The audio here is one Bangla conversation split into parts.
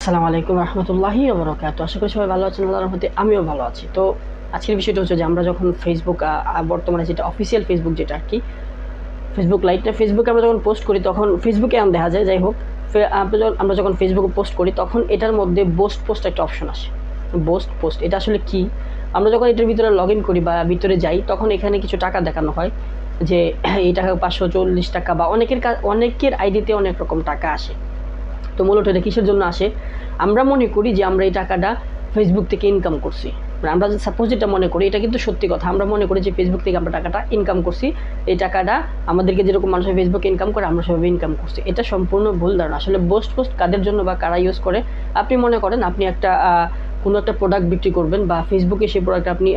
আসসালামু আলাইকুম রহমতুল্লাহি ওয়া বারাকাতুহু। আশা করি সবাই ভালো আছেন। আল্লাহর রহমতে আমিও ভালো আছি। তো আজকের বিষয়টা হচ্ছে যে আমরা যখন ফেসবুক বর্তমানে যেটা অফিসিয়াল ফেসবুক যেটা আর কি ফেসবুক লাইটটা ফেসবুকে আমরা যখন পোস্ট করি তখন ফেসবুকে দেখা যায় যাই হোক আমরা যখন ফেসবুকে পোস্ট করি তখন এটার মধ্যে পোস্ট একটা অপশন আসে। পোস্ট এটা আসলে কি? আমরা যখন এটার ভিতরে লগ ইন করি বা ভিতরে যাই তখন এখানে কিছু টাকা দেখানো হয় যে এই টাকা 540 টাকা বা অনেকের আইডিতে অনেক রকম টাকা আসে। তো মূলত এটা কিসের জন্য আসে? আমরা মনে করি যে আমরা এই টাকাটা ফেসবুক থেকে ইনকাম করছি। মানে আমরা সাপোজ যেটা মনে করি, এটা কিন্তু সত্যি কথা, আমরা মনে করি যে ফেসবুক থেকে আমরা টাকাটা ইনকাম করছি, এই টাকাটা আমাদেরকে যেরকম মানুষের ফেসবুকে ইনকাম করে আমরা সেভাবে ইনকাম করছি। এটা সম্পূর্ণ ভুল ধারণা। আসলে পোস্ট কাদের জন্য বা কারা ইউজ করে? আপনি মনে করেন আপনি একটা কোনো একটা প্রোডাক্ট বিক্রি করবেন বা ফেসবুকে সেই প্রোডাক্ট আপনি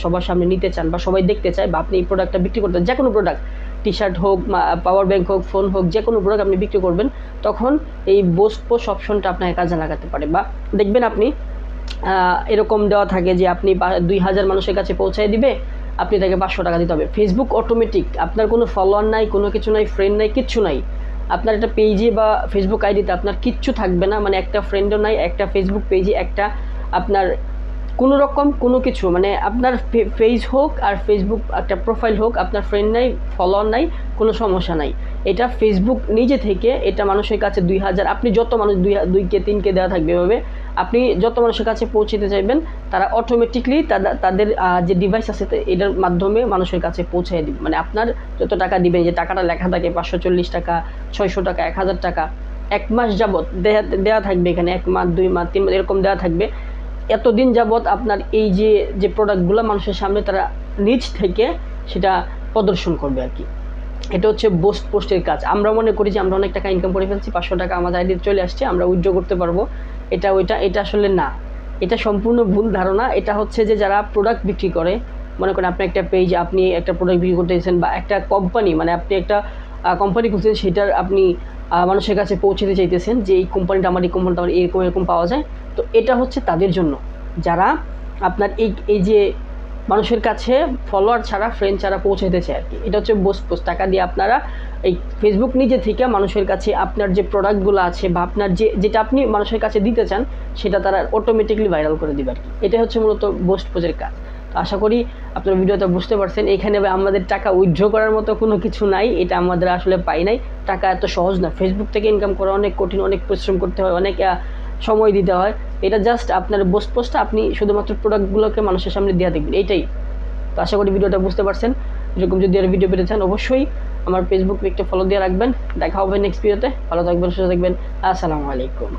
সবার সামনে নিতে চান বা সবাই দেখতে চায়, বা আপনি এই প্রোডাক্টটা বিক্রি করতে, যে কোনো প্রোডাক্ট, টি শার্ট হোক, পাওয়ার ব্যাংক হোক, ফোন হোক, যে কোনো প্রোডাক্ট আপনি বিক্রি করবেন, তখন এই পোস্ট অপশনটা আপনাকে কাজে লাগাতে পারে। বা দেখবেন আপনি এরকম দেওয়া থাকে যে আপনি 2000 মানুষের কাছে পৌঁছায় দিবে, আপনি তাকে 500 টাকা দিতে হবে। ফেসবুক অটোমেটিক, আপনার কোনো ফলোয়ার নাই, কোনো কিছু নাই, ফ্রেন্ড নাই, কিচ্ছু নাই, আপনার একটা পেজে বা ফেসবুক আইডিতে আপনার কিচ্ছু থাকবে না, মানে একটা ফ্রেন্ডও নাই, একটা ফেসবুক পেজে একটা আপনার কোনো রকম কোনো কিছু, মানে আপনার পেজ হোক আর ফেসবুক একটা প্রোফাইল হোক, আপনার ফ্রেন্ড নাই, ফলোয়ার নাই, কোনো সমস্যা নাই। এটা ফেসবুক নিজে থেকে এটা মানুষের কাছে 2000, আপনি যত মানুষ 2K 3K দেওয়া থাকবে, এভাবে আপনি যত মানুষের কাছে পৌঁছতে চাইবেন তারা অটোমেটিকলি তাদের যে ডিভাইস আছে এটার মাধ্যমে মানুষের কাছে পৌঁছায় দিবে। মানে আপনার যত টাকা দিবেন, যে টাকাটা লেখা থাকে 540 টাকা, 600 টাকা, 1000 টাকা, 1 মাস যাবত দেওয়া থাকবে এখানে, 1 মাস, 2 মাস, 3 মাস এরকম দেওয়া থাকবে। এতদিন যাবৎ আপনার এই যে প্রোডাক্টগুলো মানুষের সামনে তারা নিজ থেকে সেটা প্রদর্শন করবে আর কি। এটা হচ্ছে পোস্টের কাজ। আমরা মনে করি যে আমরা অনেক টাকা ইনকাম করে ফেলছি, 500 টাকা আমাদের আইডিতে চলে আসছে, আমরা উইথড্র করতে পারবো, এটা আসলে না। এটা সম্পূর্ণ ভুল ধারণা। এটা হচ্ছে যে যারা প্রোডাক্ট বিক্রি করে, মনে করেন আপনি একটা পেজ, আপনি একটা প্রোডাক্ট বিক্রি করতেছেন, বা একটা কোম্পানি, মানে আপনি একটা কোম্পানি খুঁজছেন, সেটার আপনি মানুষের কাছে পৌঁছতে চাইতেছেন যে এই কোম্পানিটা আমার, এই কোম্পানিটা আমার, এরকম পাওয়া যায়। তো এটা হচ্ছে তাদের জন্য, যারা আপনার এই যে মানুষের কাছে ফলোয়ার ছাড়া, ফ্রেন্ড ছাড়া পৌঁছাতে চায় আর কি। এটা হচ্ছে পোস্ট টাকা দিয়ে আপনারা এই ফেসবুক নিজে থেকে মানুষের কাছে আপনার যে প্রোডাক্টগুলো আছে বা আপনার যেটা আপনি মানুষের কাছে দিতে চান সেটা তারা অটোমেটিকলি ভাইরাল করে দেবে আর কি। এটা হচ্ছে মূলত পোস্টের কাজ। তো আশা করি আপনার ভিডিওটা বুঝতে পারছেন। এখানে আমাদের টাকা উইথড্র করার মতো কোনো কিছু নাই, এটা আমাদের আসলে পাই নাই। টাকা এত সহজ না, ফেসবুক থেকে ইনকাম করা অনেক কঠিন, অনেক পরিশ্রম করতে হয়, অনেক সময় দিতে হয়। এটা জাস্ট আপনার পোস্টটা আপনি শুধুমাত্র প্রোডাক্টগুলোকে মানুষের সামনে দিয়ে দেখবেন, এইটাই। তো আশা করি ভিডিওটা বুঝতে পারছেন। এরকম যদি আর ভিডিও পেতে চান অবশ্যই আমার ফেসবুক পেজটা ফলো দিয়ে রাখবেন। দেখা হবে নেক্সট ভিডিওতে। ভালো থাকবেন, সুস্থ থাকবেন। আসসালামু আলাইকুম।